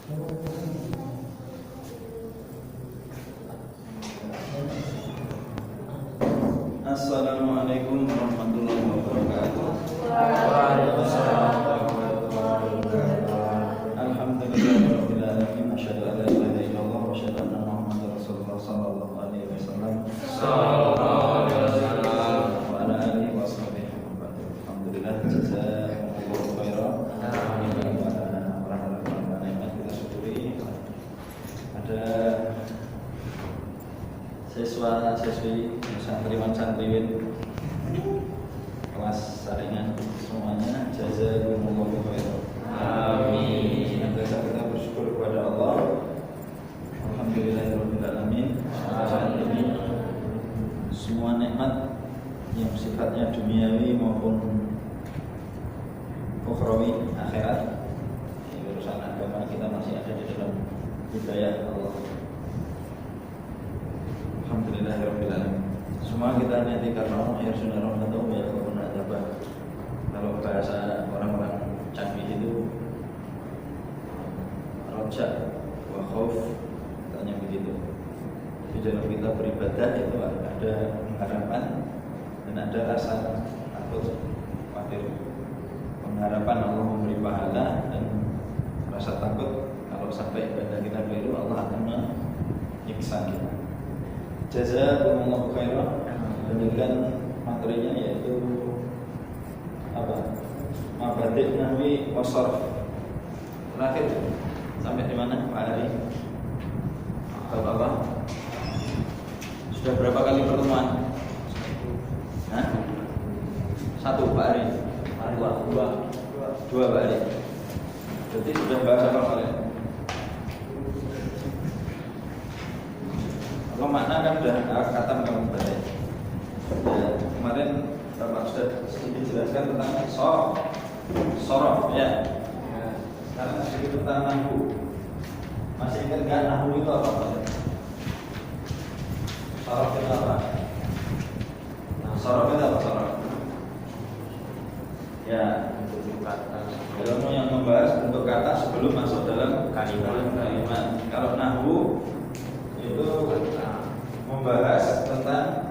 Assalamualaikum warahmatullahi wabarakatuh. Waalaikumsalam warahmatullahi wabarakatuh. Alhamdulillahirabbil alamin. Asyhadu an la ilaha illallah wa asyhadu anna Muhammadar Rasulullah sallallahu alaihi wasallam. Wa ala alihi wa sahbihi wa man wala. Alhamdulillah, jazakumullahu khairan. Kita syukuri ada siswa-siswi santriwan-santriwin kelas saringan semuanya, jazakumullahu khairan. Amin. Senantiasa kita bersyukur kepada Allah. Alhamdulillahirabbil alamin. Saat ini semua nikmat yang sifatnya duniawi maupun ukhrawi, akhirat, urusan agama kita masih ada di dalam hidayah Allah. Alhamdulillahirabbil alamin. Semua kita niati karena Allah ya sunarun atau ya karena adabah. Kalau bahasa orang-orang canggih itu roja wa khauf, katanya begitu. Di dalam kita beribadah itu ada pengharapan dan ada rasa takut, khawatir. Pengharapan Allah memberi pahala dan rasa takut kalau sampai ibadah kita keliru Allah akan menyiksa kita. Jazakumullahu khairan. Dengan materinya yaitu apa? Mabadik nahwi wa sharf. Terakhir sampai di mana Pak Ari? Bapak-bapak sudah berapa kali pertemuan? Hah? Satu Pak Ari? Dua Pak Ari. Jadi sudah bahas apa kalian? Kalau makna kan sudah khatam kamu baca. Ya, kemarin Bapak sudah sedikit jelaskan tentang sorof ya. Sekarang sedikit tentang nahwu. Masih ingat nggak nahwu itu apa? Sorof itu apa? Sorof itu apa sorof? Ya, ilmu yang membahas bentuk kata sebelum masuk dalam kalimat. Kalau nahwu itu membahas tentang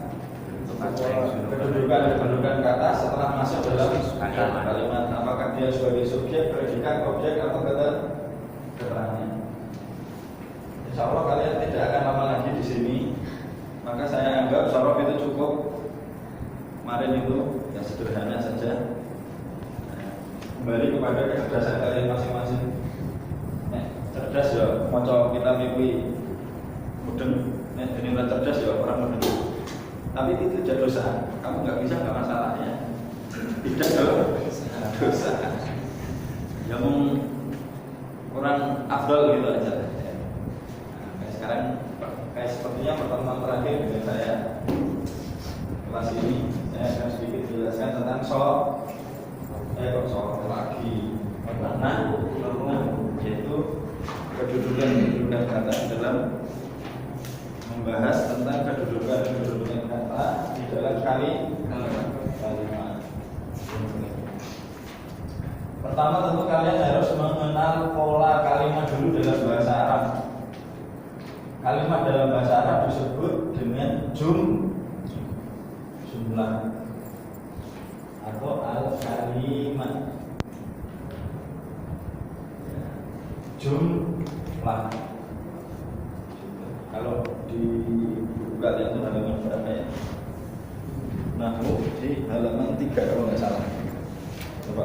kedudukan kata setelah masuk dalam kalimat. Apakah dia sebagai subjek, predikat, objek atau kata keterangan. Insya Allah kalian tidak akan lama lagi di sini. Maka saya anggap sorof itu cukup. Kemarin itu yang sederhana saja. Kembali kepada kecerdasan kalian masing-masing. Cerdas ya, mau kita mimpi mudeng. Ini udah cerdas ya orang mudeng. Tapi itu tidak dosa. Kamu nggak bisa, nggak masalah ya. Tidak dosa. Yang kurang afdal gitu aja. Nah, sekarang kayak sepertinya pertemuan terakhir dengan saya kelas ini, saya akan sedikit jelaskan tentang sorof lagi. Nah, yaitu kedudukan kata dalam membahas tentang kedudukan kata di dalam kalimat. Pertama tentu kalian harus mengenal pola kalimat dulu dalam bahasa Arab. Kalimat dalam bahasa Arab disebut dengan jumlah atau al-kalimat. Jumlah. Kalau di buku kalian itu halaman berapa ya? Nahwu di halaman 3 kalau nggak salah. Coba.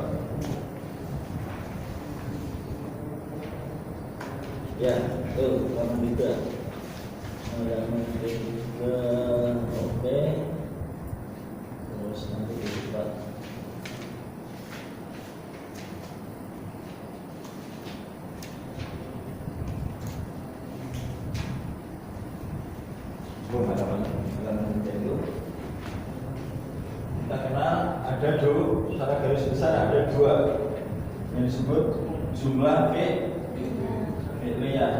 Ya, tuh halaman 3. Halaman 3. Oke. Terus nanti dilipat. Kita kenal ada secara garis besar ada dua yang disebut jumlah fi'liyah.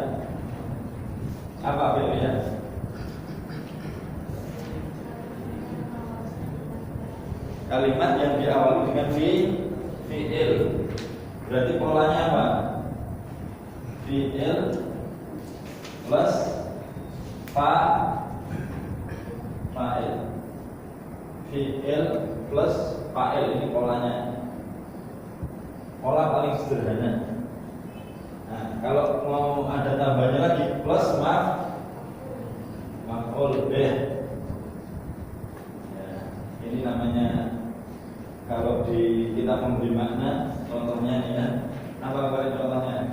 Apa fi'liyah? Kalimat yang diawali dengan fi'il. Berarti polanya apa? fi'il plus fa'il. Fi'il plus fa'il, ini polanya. Pola paling sederhana. Nah, kalau mau ada tambahnya lagi plus maf'ul bih. Ya, ini namanya kalau di kita memberi makna, contohnya ini ya. Apa kali contohnya?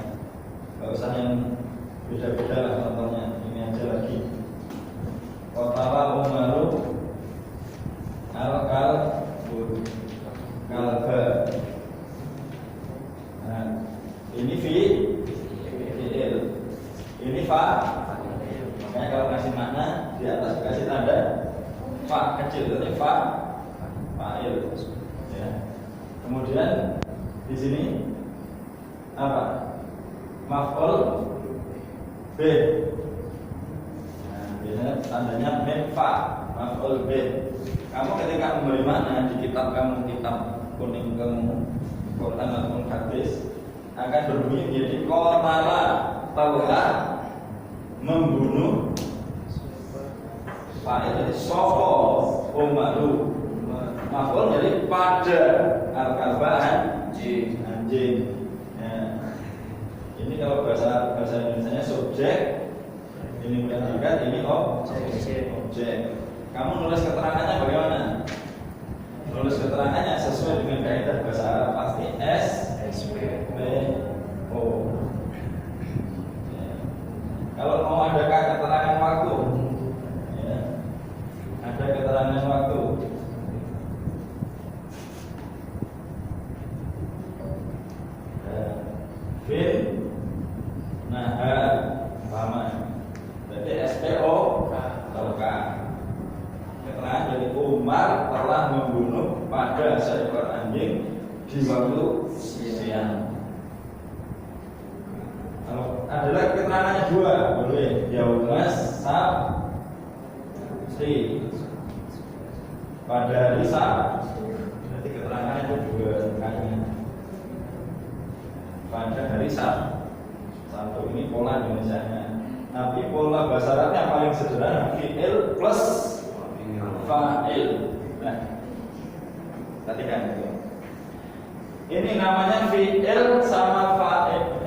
Gak usah yang beda-beda lah contohnya. Ini aja lagi. Qatala Umaru al-kalba. Nah, ini fi'il, ini fa. Makanya kalau kasih makna di atas kasih tanda fa kecil, berarti fa'il. Ya. Kemudian di sini apa? Maf'ul bih. Nah, biasanya tandanya mim fa, maf'ul bih. Kamu ketika memberi makna di kitab kamu, kitab kuning kamu, Quran atau hadis, akan berbunyi menjadi qatala, telah membunuh. Fa'il jadi sopo umaru, maf'ul jadi pada, al-kalba anjing. Ya. Ini kalau bahasa Indonesianya subjek, ini predikat, ini objek. Kamu nulis keterangannya bagaimana? Nulis keterangannya sesuai dengan kaidah bahasa Arab, pasti SPO. Ya. Kalau mau ada keterangan waktu, ya, ada keterangan waktu. Fin, lama. Berarti SPO terkah. Keterangan dari Umar telah membunuh pada seekor anjing di waktu siang. Kalau adalah keterangannya dua, boleh Yaumas Sabti, pada hari Sabtu. Berarti keterangannya itu dua kali. Pada hari Sabtu ini pola Indonesianya. Tapi pola bahasa Arabnya paling sederhana, fi'il plus fa'il. Nah, perhatikan itu. Ini namanya fi'il sama fa'il.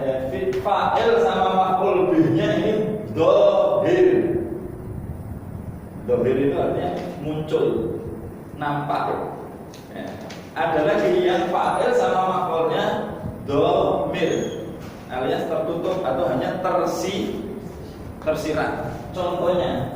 Fa'il sama maf'ul bihnya ini dohir. Dohir itu artinya muncul, nampak. Ya. Ada lagi yang fa'il sama maf'ulnya domir, alias tertutup atau hanya tersirat. Contohnya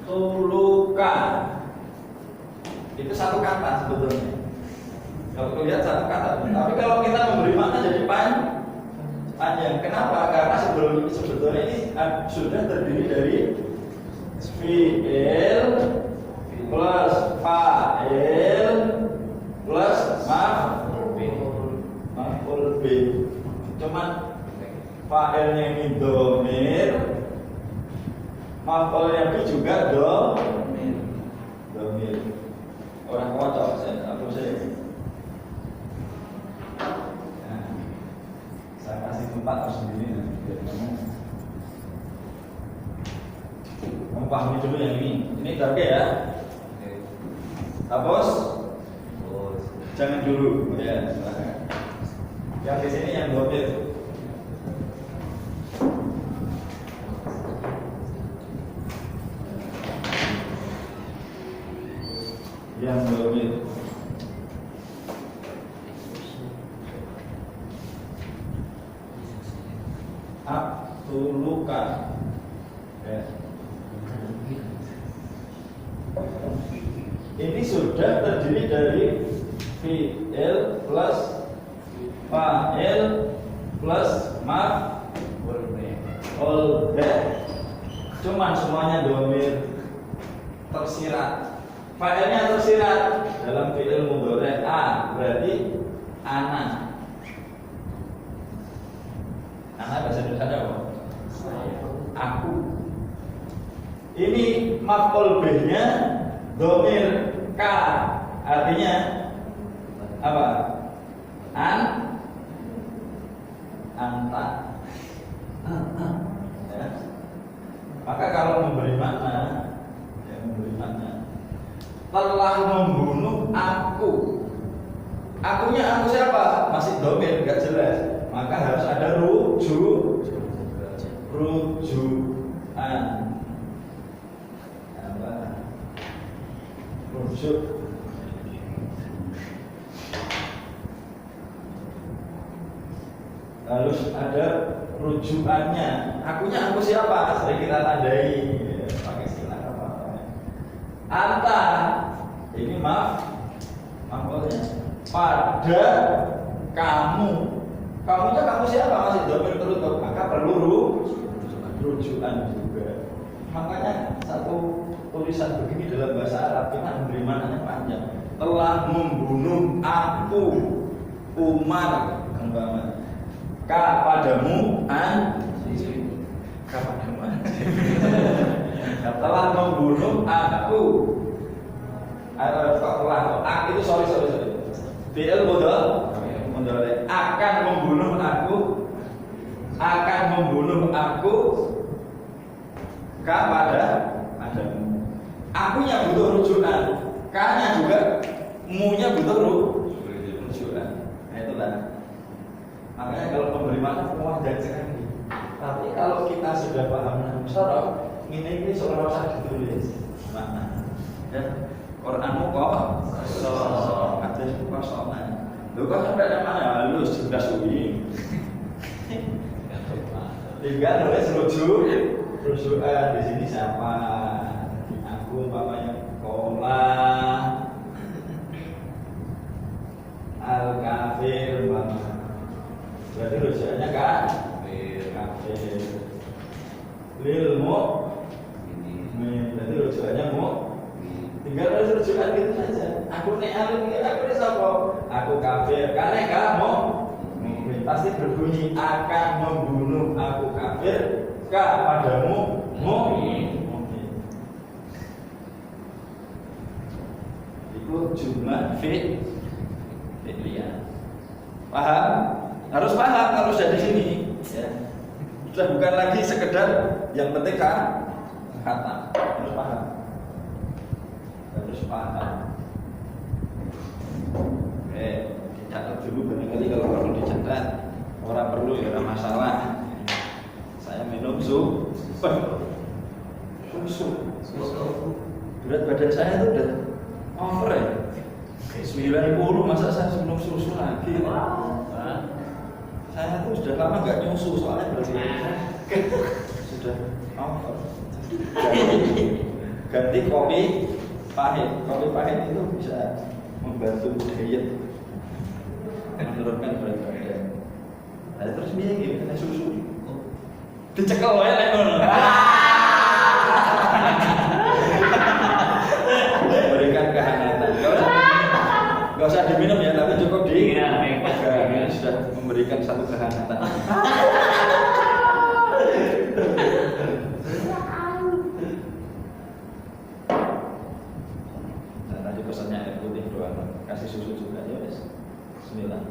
aketulukan, itu satu kata sebetulnya. Kalau lihat satu kata, tapi kalau kita memberi makna jadi panjang. Kenapa? Karena sebetulnya ini sudah terdiri dari fi'il plus fa'il plus maf'ul bih. Cuman fa'ilnya ini domir, maf'ulnya bih juga domir. Orang kocok aku saya. Saya kasih tempat tersendiri biar kamu pahami dulu yang ini. Ini target ya. Hapus? Jangan dulu. Ya, silakan. Yang di sini yang domir. Yang domir. Aktulukan. Ya. Ini sudah terdiri dari fi'il plus fa'il plus maf'ul bih. Cuman semuanya domir tersirat. Fa'ilnya tersirat dalam fi'il mudhari' berarti ana. Ana bahasa Indonesia apa? Aku. Ini maf'ul bih-nya dhamir ka, artinya apa? Anta. Ya. Maka kalau memberi makna, telah membunuh aku. Akunya aku siapa? Masih dhamir, nggak jelas. Maka harus ada rujukan. Rujuk. Harus ada rujukannya. Akunya aku siapa? Sering kita tandai pakai istilah apa? Anta. Ini maafnya. Pada kamu. Kamunya kamu siapa? Masih dhamir tertutup. Maka perlu rujukan juga. Makanya satu tulisan begini dalam bahasa Arab kita memberi maknanya panjang. Telah membunuh aku Umar kepadamu telah membunuh aku itu sorry fi'il mudhari akan membunuh aku kepadamu. Akunya butuh rujukan, K-nya juga, mu-nya butuh rujukan. Nah itulah. Makanya kalau pemberi makna mudah sekali. Tapi kalau kita sudah paham nahwu sharaf, ini seolah usah ditulis makna. Ya, Quranmu kok hadismu kosongan. Lu kok sampai ada mana halus jelas uji. Tinggal nulis rujukan di sini siapa? Aku umpamanya kola al kafir umpamanya. Berarti rujukannya kafir. Lil mu'min. Berarti rujukannya tinggal nulis rujukan gitu saja. Aku nek alim iki aku nek sapa? Aku kafir. Karena kamu pasti berbunyi akan membunuh aku kafir kepadamu mukmin. Itu jumlah fi'liyah. Paham? Harus paham kalau sudah di sini. Ya. Sudah bukan lagi sekedar yang penting kata. Harus paham. Oke, dicatat dulu barangkali kalau perlu dicatat. Orang perlu ya orang masalah. Saya minum susu. Berat badan saya itu udah over ya. 90 masa saya minum susu lagi. Saya tuh sudah lama nggak nyusu soalnya sudah over. Ganti kopi pahit. Kopi pahit itu bisa membantu diet, menurunkan berat badan. Nah, terus dia gitu kena susu. Dicekel wae lek ngono. Memberikan kehangatan. Enggak usah diminum ya, tapi cukup sudah memberikan satu kehangatan. Nah, tadi pesannya air putih doang, kasih susu juga ya, wes. Bismillah.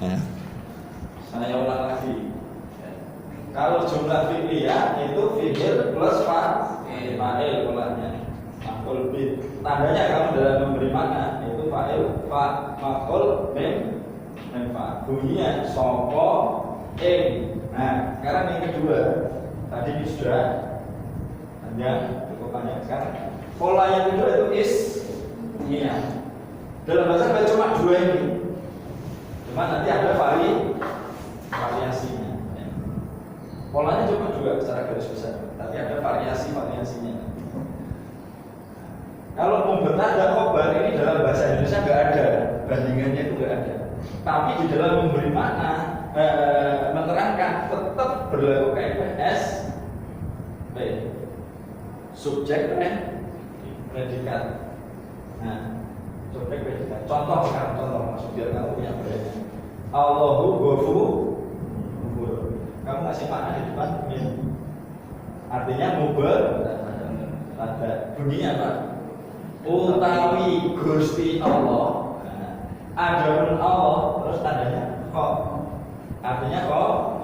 Ya. Saya ulang lagi. Kalau jumlah fi'liyah itu fi'il plus fa'il polanya. Maf'ul bih. Tandanya kamu dalam memberi makna itu fa'il, maf'ul mim, fa. Bunyinya sapa ing. Nah, sekarang yang kedua. Tadi ini sudah panjang, cukup panjang. Sekarang pola yang kedua itu ismiyah. Dalam bahasa Arab cuma dua ini. Cuma nanti ada variasinya. Polanya cuma dua secara garis besar, tapi ada variasinya. Kalau mubtada khobar ini dalam bahasa Indonesia nggak ada. bandingannya itu nggak ada. Tapi di dalam memberi makna, menerangkan tetap berlaku kaidah SP, subjek predikat. Nah, subjek predikat. Contoh sekarang, contoh maksud biar kamu punya bayangnya. Allahu ghafur. Kamu ngasih makna di depan min. Artinya mubal. Ada bunyinya apa? Utawi Gusti Allah. Adapun Allah terus tandanya kok. Artinya kok.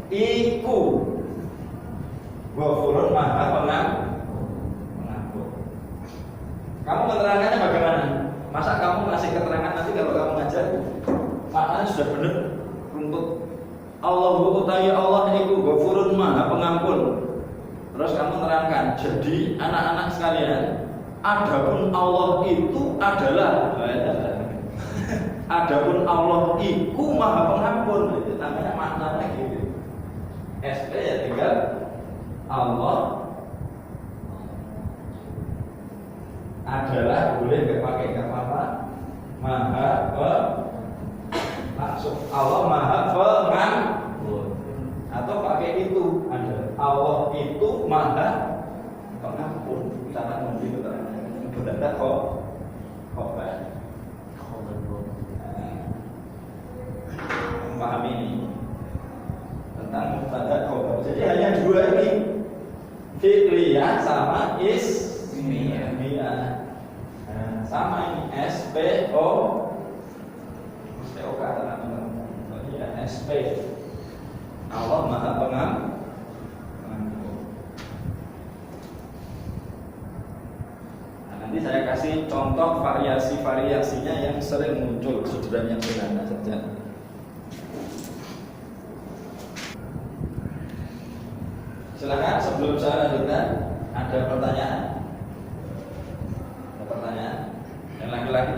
Iku Ghafurun maha pengampun. Kamu keterangannya bagaimana? Masa kamu ngasih keterangan nanti kalau kamu ngajar maknanya sudah benar runtut. Allahu utawi Allah iku Ghafurun maha pengampun. Terus kamu terangkan, jadi anak-anak sekalian, adapun Allah itu adalah adapun Allah iku maha pengampun. Itu namanya maknanya gitu. SP ya tinggal Allah adalah, boleh nggak pakai nggak apa-apa, maha langsung Allah maha pengampun, atau pakai itu ada Allah itu maha pengampun. Cara begitu benar kok memahami ini tentang mubtada khobar. Jadi hanya dua ini, fi'liyah sama ismiyah. Sama ini SPO SP. Allah maha pengampun. Nah, nanti saya kasih contoh variasi-variasinya yang sering muncul, sudah yang sederhana saja. Silakan sebelum saya lanjutkan, ada pertanyaan? Ada pertanyaan? Yang laki-laki?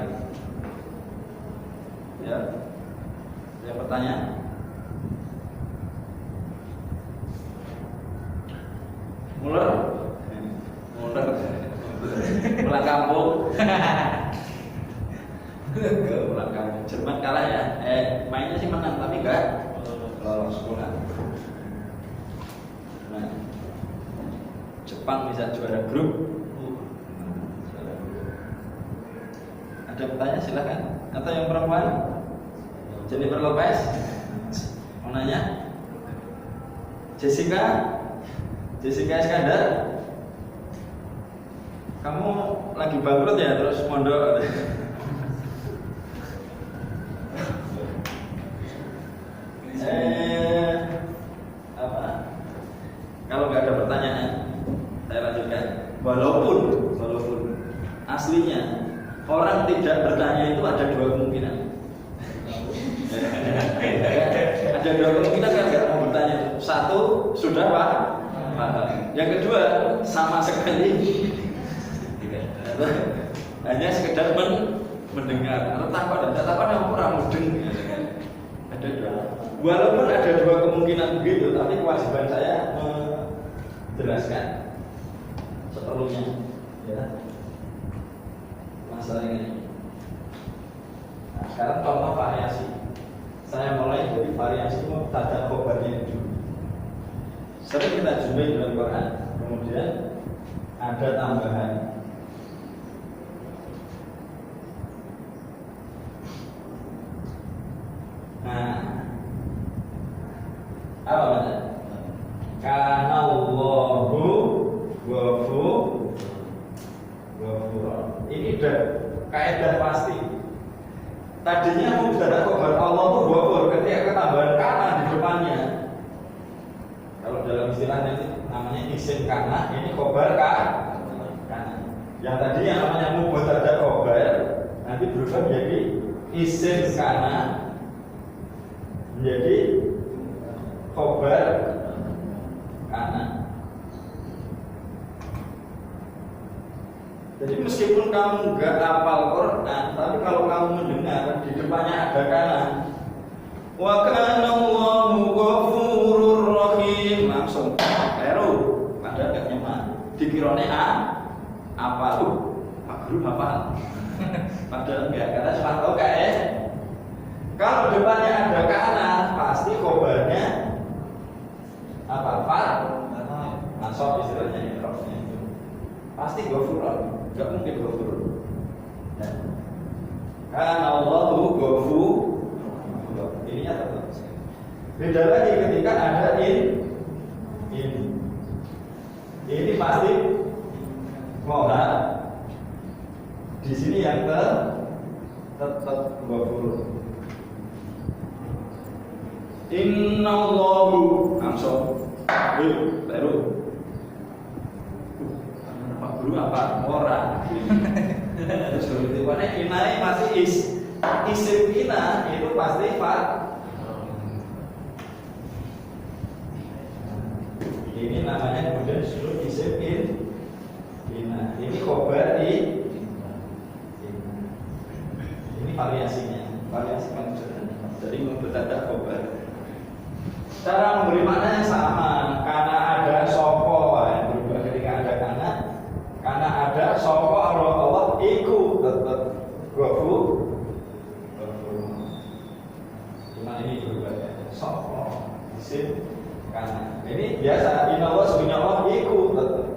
Ya. Ada pertanyaan? Muler? Pulang kampung. Pulang kampung. Jerman kalah ya. Mainnya sih menang tapi enggak lolos pulang. Nah, Jepang bisa juara grup. Ada pertanyaan silakan. Atau yang perempuan? Jennifer Lopez? Mau nanya? Jessica Iskandar, kamu lagi bangkrut ya terus mondok? Apa? Kalau nggak ada pertanyaan, saya lanjutkan. Walaupun aslinya orang tidak bertanya itu ada dua kemungkinan. Ada dua kemungkinan kan nggak mau bertanya. Satu sudah Pak. Yang kedua sama sekali hanya sekedar mendengar. Takut yang kurang mudeng. Ada dua. Walaupun ada dua kemungkinan begitu, tapi kewajiban saya menjelaskan seperlunya, ya, masalah ini. Nah, sekarang contoh variasi. Saya mulai dari variasi mubtada khobarnya dulu. Sering kita jumpai dalam Quran, kemudian ada tambahan. Nah, apa maksudnya? Kana Allahu ghafura. Ini udah kaidah pasti. Tadinya mubtada khobar Allah itu ghafur, ketika ketambahan kana di depannya. Kalau dalam istilahnya namanya isim kana, ini khobar kana. Yang tadi yang namanya mubtada khobar nanti berubah menjadi isim kana, menjadi khobar kana. Jadi meskipun kamu nggak hafal Quran, tapi kalau kamu mendengar di depannya ada kana, wa kana Allahu ghafurur rahim, langsung kleru, ada nggak nyemak, dikirone apa lu? Pak Guru hafal. Padahal enggak, karena cuma tahu kayak. Kalau depannya ada kana, pasti khobarnya apa? Fat, nasab istilahnya irofnya itu. Pasti ghafurun, enggak mungkin ghafurun. Ya. Karena Allah tuh ghafur, ininya tetap. Beda lagi ketika ada ini. Ini pasti moha. Di sini yang tetap ghafur. Innallahu langsung baru apa guru apa orang terus itu mana inai masih isim ina itu pasti fat. Ini namanya kemudian disuruh isim ina. Ini khobar ini variasinya, variasi maksudnya. Jadi mempertanda khobar. Cara memberi maknanya sama, karena ada sopo yang berubah ketika ada karena ada sopo Allah iku tetap gofu. Cuma ini berubah ya, sopo isim karena ini biasa inallah sebenarnya Allah iku tetap.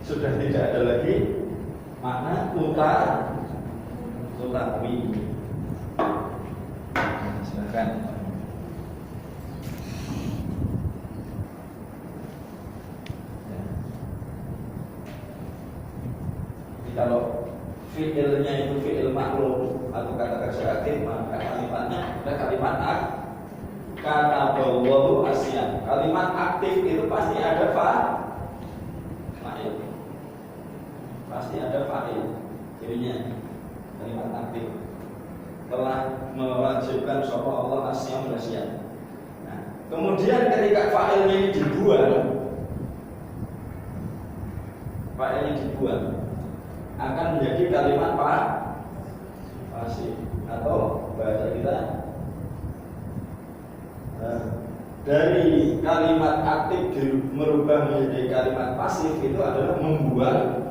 Sudah tidak ada lagi makna utawi. Silakan. Jadi kalau fi'ilnya itu fi'il maklum atau kata kerja aktif, maka kalimatnya ada kalimat kata bawahu asyan. Kalimat aktif itu pasti ada fa'il. Pasti ada fa'il. Jadinya kalimat aktif telah mewajibkan sapa Allah asyam wasyan. Nah, kemudian ketika fa'ilnya ini dibuang akan menjadi kalimat pasif atau bahasa kita dari kalimat aktif merubah menjadi kalimat pasif itu adalah membuang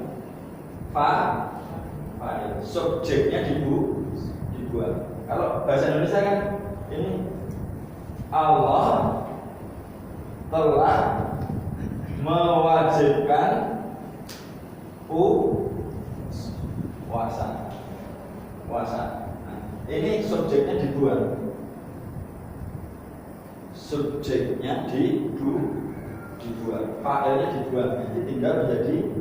fa'il. Subjeknya dibuang. Kalau bahasa Indonesia kan ini Allah telah mewajibkan puasa. Nah, ini subjeknya dibuang. Subjeknya dibuang. Fa'ilnya dibuang. Nanti tinggal menjadi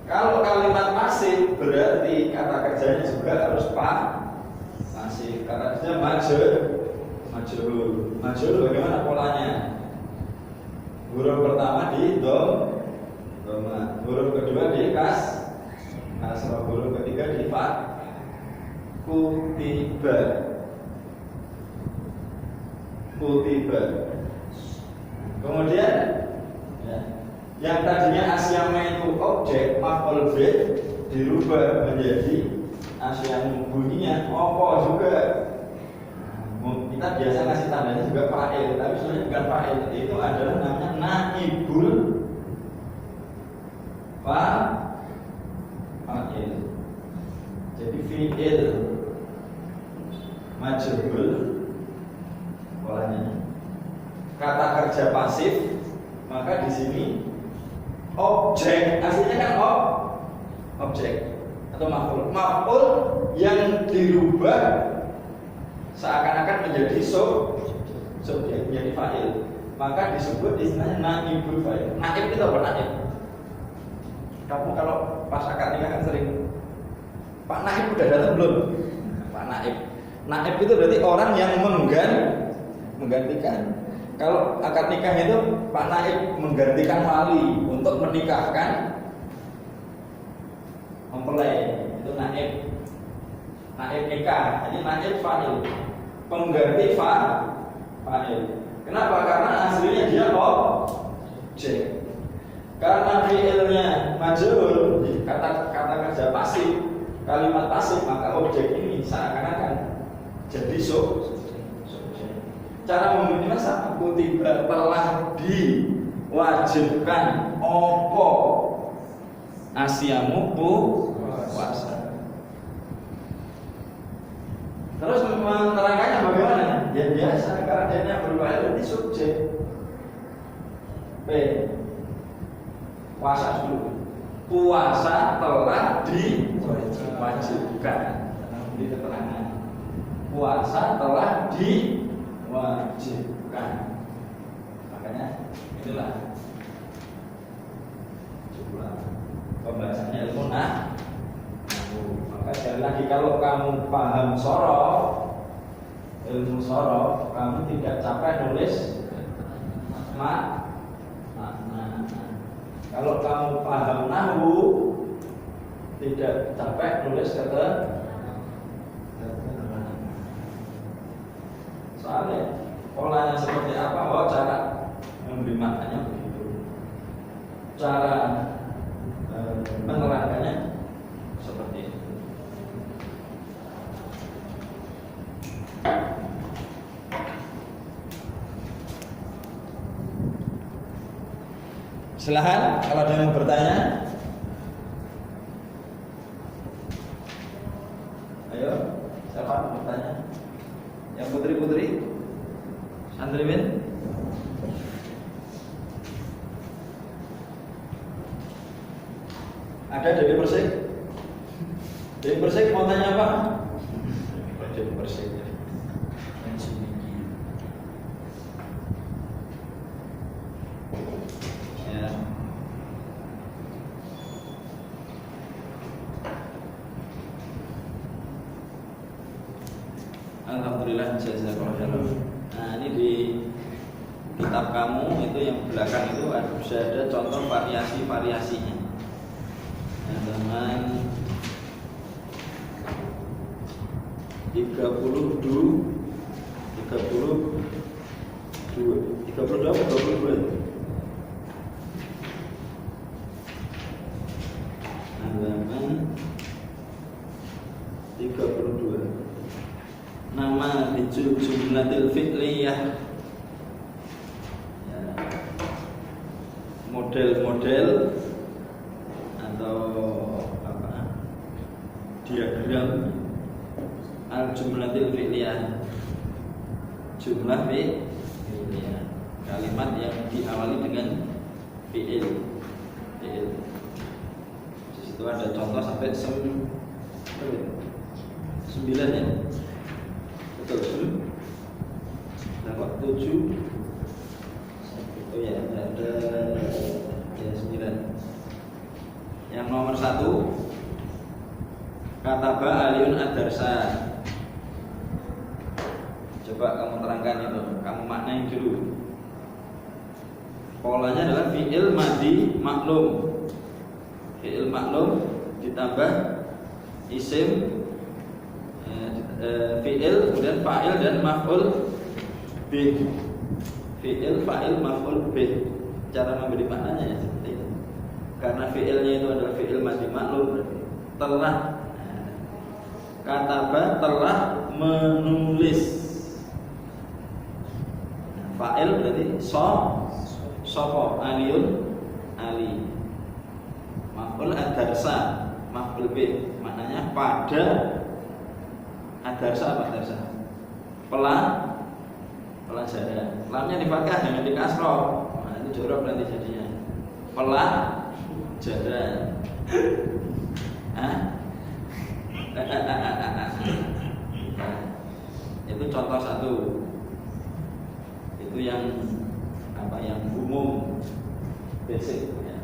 kalau kalimat pasif berarti kata kerjanya juga harus pasif. Kata kerja majhul bagaimana polanya? Huruf pertama di dhamma, huruf kedua di kasrah, huruf ketiga di kutiba. Kemudian ya, yang tadinya asyama itu objek maf'ul bih dirubah menjadi asyam bunyinya apa juga. Kita biasa ngasih tandanya juga fa'il, tapi sebenarnya bukan fa'il, itu adalah namanya naibul fa'il. Jadi fi'il majhul polanya. Kata kerja pasif, maka di sini objek aslinya kan objek atau maf'ul yang dirubah seakan-akan menjadi subjek, menjadi fa'il, maka disebut istilahnya naibul fa'il. Naib itu apa naib? Kamu kalau pas akad nikah kan sering Pak Naib udah datang belum? Pak Naib. Naib itu berarti orang yang menggantikan. Kalau akad nikah itu Pak Naib menggantikan wali untuk menikahkan mempelai, itu naib. Naib nikah, jadi naib fa'il, pengganti fa'il. Kenapa? Karena aslinya dia objek. Karena fi'ilnya majhul, kata kerja pasif, kalimat pasif, maka objek ini seakan-akan jadi subjek. cara memberi masa kutiba telah diwajibkan opo asiamu puasa. Terus menerangkannya bagaimana? Ya biasa, karena dia berwajib di subjek. P. Puasa dulu. Puasa telah diwajibkan. Di keterangan. Puasa telah diwajibkan. Makanya inilah jumlah pembahasannya ilmu maka sekali lagi kalau kamu paham sorof, ilmu sorof, kamu tidak capek nulis makna. Kalau kamu paham nahwu, tidak capek nulis kata. Soalnya polanya seperti apa, oh cara memberi maknanya begitu, cara menerangkannya seperti itu. Silahkan kalau ada yang bertanya. Ayo, siapa bertanya? Yang putri-putri, santriwin. Ada dari Persik? Dari Persik mau tanya apa? Dari Persik. Ya. Alhamdulillah, jazakallahu khairan. Nah, ini di kitab kamu itu yang belakang itu sudah ada contoh variasi-variasinya. Dengan 32 apa 22? Halaman 32. Nama jumlatil fi'liyah. Ya. Model-model atau apa? Diagram al-jumlatil fi'liyah. Jumlah fi'liyah. Kalimat yang diawali dengan fi'il. Di situ ada contoh sampai 9 ya. Betul. Dapat 7. Oh ya, ada ya 9. Yang nomor 1, kataba Aliun ad-darsa. Coba kamu terangkan itu, kamu maknain dulu. Polanya adalah fi'il madhi maklum. Fi'il maklum ditambah isim, fi'il kemudian fa'il dan maf'ul bih. Fi'il, fa'il, maf'ul bih. Cara memberi maknanya ya seperti itu. Karena fi'ilnya itu adalah fi'il madhi maklum, telah, kataba telah menulis. Fa'il berarti sopo Aliun Ali. Maf'ul ad-darsa, maf'ul bih, maknanya pada. Ad-darsa apa darsa? Pelajaran. Lamnya di fathah jangan di kasroh. Nah, itu jorok nanti jadinya. Pelajaran. Itu contoh satu. Itu yang apa? Yang umum, basic. Ya.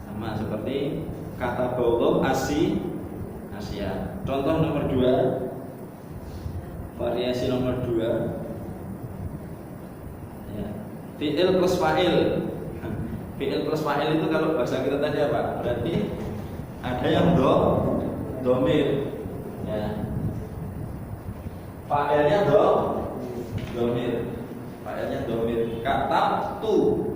Sama seperti kata bauloh Asia. Contoh nomor 2, variasi nomor 2 ya. Fi'il plus fa'il. Fi'il plus fa'il itu kalau bahasa kita tadi apa? Berarti ada yang domir ya. Fa'ilnya domir. Fa'ilnya domir. Katabtu.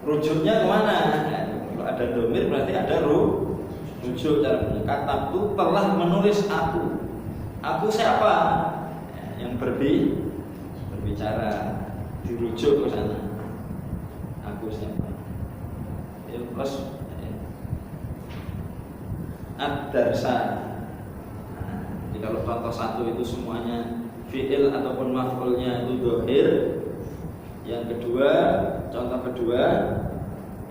Rujuknya kemana? Kalau ada domir berarti ada rujuk. Katabtu telah menulis aku. Aku siapa? Yang berbicara, dirujuk ke sana. Aku siapa? Plus ad-darsa. Jadi kalau contoh satu itu semuanya fi'il ataupun maf'ulnya itu dhohir. Yang kedua, contoh kedua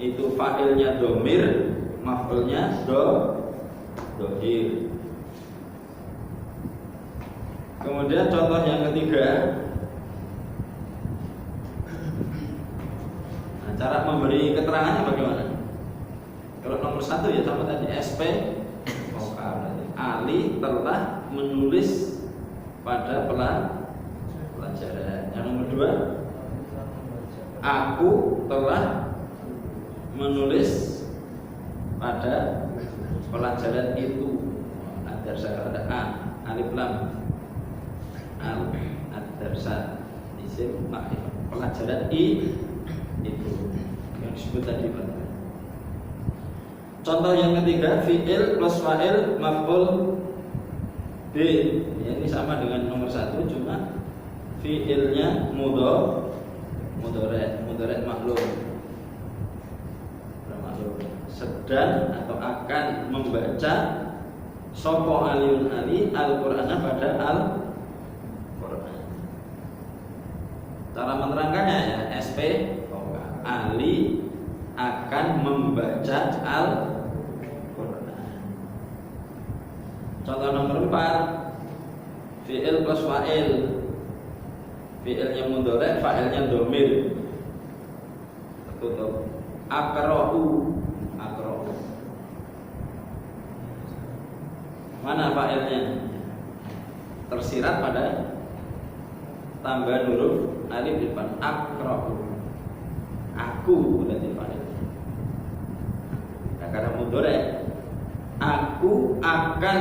itu fa'ilnya dhamir, maf'ulnya dhohir. Kemudian contoh yang ketiga, nah, cara memberi keterangannya bagaimana? Kalau nomor satu ya sama tadi SP vokal. Ali telah menulis pada pelajaran. Yang nomor dua, aku telah menulis pada pelajaran itu. Ad-darsa ada A, alif lam. Ad-darsa isim ma'rifah. Pelajaran I itu yang disebut tadi. Contoh yang ketiga, fi'il plus fa'il maf'ul B. Ya, ini sama dengan nomor satu, cuma fi'ilnya mudhari' maklum. Sedang atau akan membaca sopo aliyun ali al-Qur'ana pada al-Qur'an. Cara menerangkannya ya, SP Ali akan membaca al-Qur'an. Contoh nomor 4, fi'il plus fa'il. Fi'ilnya mudhari', fa'ilnya dhamir. Tertutup. Aqra'u. Mana fa'ilnya? Tersirat pada tambahan huruf alif di depan. Aqra'u. Aku berarti fa'il. Nah, karena mudhari', aku akan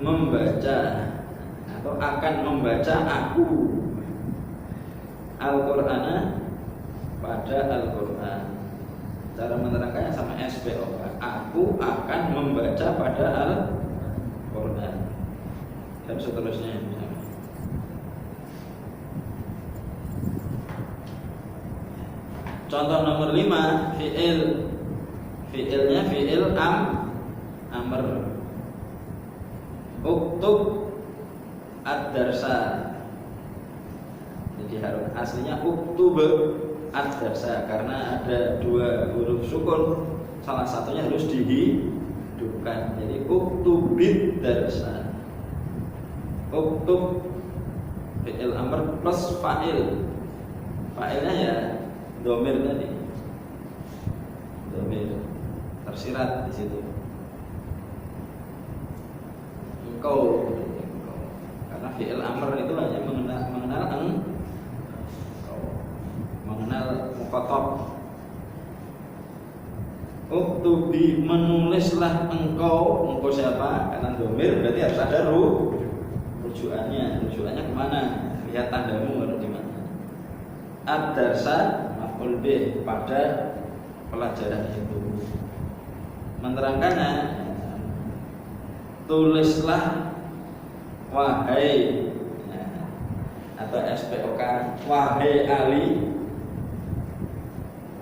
membaca atau akan membaca aku Al-Qur'ana pada Al-Qur'an. Cara menerangkannya sama SPOK. Aku akan membaca pada Al-Qur'an. Dan seterusnya. Contoh nomor 5, fi'il. Fi'ilnya fi'il amr. Uktub ad-darsa. Jadi harus aslinya uktub ad-darsa karena ada dua huruf sukun, salah satunya harus dihidupkan. Jadi uktubid darsa. Uktub fi'il amr plus fa'il. Fa'ilnya ya dhamir tadi. Dhamir tersirat di situ. Engkau. Karena fi'il amr itu hanya mengenal mukhatab. Uktubi, menulislah engkau siapa? Karena dhamir berarti harus ada rujukannya. Rujukannya kemana? Lihat tandamu harus di mana. Ad-darsa maf'ul bih, pada pelajaran itu. Menerangkannya, tulislah wahai, atau SPOK, wahai Ali.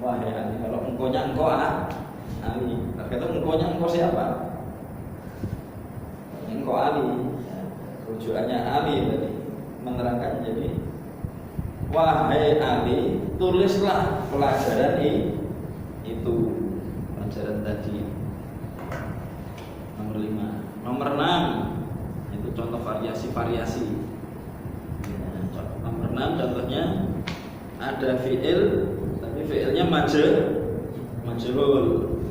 Wahai Ali. Kalau engkaunya engkau Ali. Tergantung engkaunya engkau siapa? Engkau Ali. Rujukannya Ali tadi. Menerangkan jadi wahai Ali, tulislah pelajaran itu. Pelajaran tadi. Nomor 5. Nomor 6 itu contoh variasi-variasi. Nomor 6 contohnya ada fi'il, tapi fi'ilnya majhul,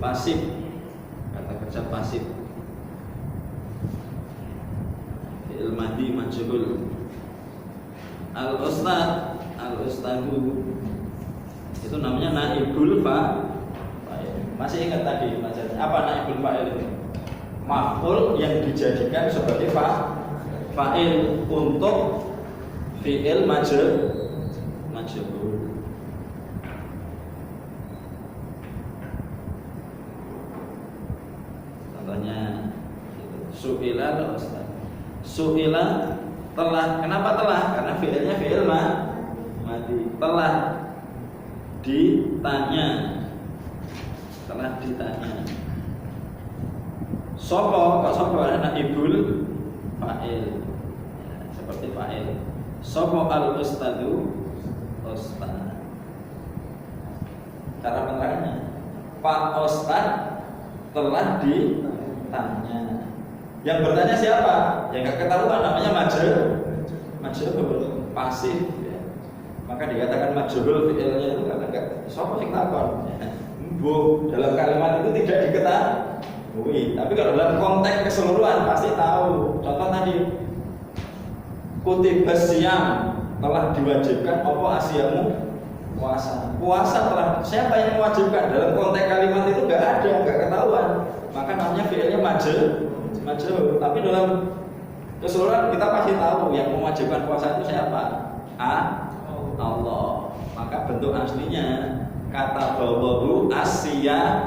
pasif, kata kerja pasif. Fi'il madhi majhul. Al-ustadu itu namanya naibul fa'il. Masih ingat tadi pelajaran apa naibul fa'il itu? Maf'ul yang dijadikan sebagai fa'il untuk fi'il majhul. Contohnya su'ilal ustad. Su'ila telah. Kenapa telah? Karena fi'ilnya fi'il mati. Telah ditanya. Telah ditanya. Sopo, kok sopo ada ibul fa'il. Ya, seperti fa'il. Sopo al-ustadu ustad. Cara menerangnya, Pak Ustad telah ditanya. Yang bertanya siapa? Yang gak ketahuan, namanya majhul pasif ya. Maka dikatakan majhul fi'ilnya itu karena gak siapa yang takon. Bu, dalam kalimat itu tidak diketahui. Tapi kalau dalam konteks keseluruhan pasti tahu. Contoh tadi, kutibas siyam, telah diwajibkan apa asyamu puasa. Puasa telah, siapa yang mewajibkan? Dalam konteks kalimat itu gak ada, gak ketahuan. Maka namanya fi'ilnya majhul. Tapi dalam keseluruhan kita pasti tahu yang mewajibkan puasa itu siapa? Allah. Maka bentuk aslinya kata bawahu asyama.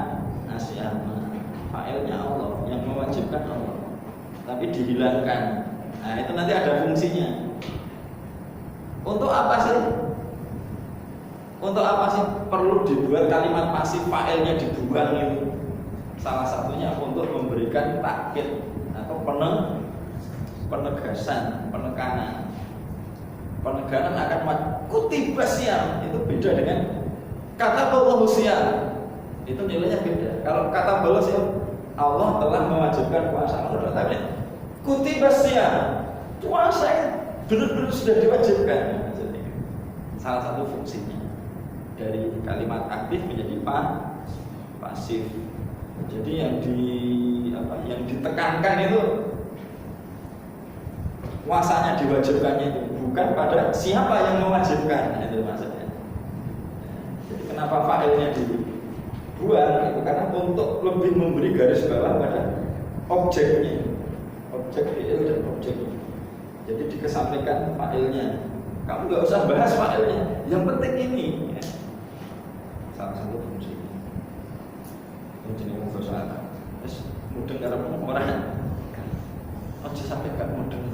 Fa'ilnya Allah, yang mewajibkan Allah. Tapi dihilangkan. Nah, itu nanti ada fungsinya. Untuk apa sih? Untuk apa sih perlu dibuat kalimat pasif fa'ilnya dibuang itu? Salah satunya untuk memberikan takkid atau penegasan, penekanan. Penegasan akan kutibas siyam itu beda dengan kata Allah siyam. Itu nilainya beda. Kalau kata Allah siyam, Allah telah mewajibkan puasa. Tapi kutibas siyam, puasa benar-benar sudah diwajibkan. Jadi, salah satu fungsinya dari kalimat aktif menjadi pasif. Jadi yang ditekankan itu puasanya diwajibkannya itu bukan pada siapa yang mewajibkan, itu maksudnya. Jadi kenapa fa'ilnya dibuang itu karena untuk lebih memberi garis bawah pada objeknya, objek fi'il dan objek. Jadi dikesampingkan fa'ilnya. Kamu nggak usah bahas fa'ilnya, yang penting ini. Ya. Salah satu fungsi. Jenis mufasalah. Terus mudeng karo orang. Ojo sampai gak mudeng.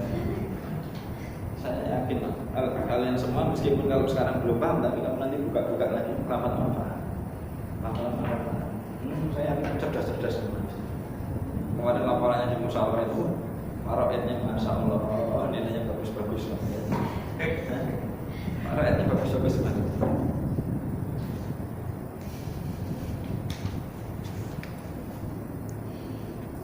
Saya yakin kalian semua meskipun kalau sekarang belum paham, tapi kalau nanti buka-buka lagi lama-lama paham. Saya yakin cerdas semua. Kemarin laporannya di musyawarah itu Paroetnya Masya Allah, nilainya bagus-bagus. Paroetnya bagus-bagus banget.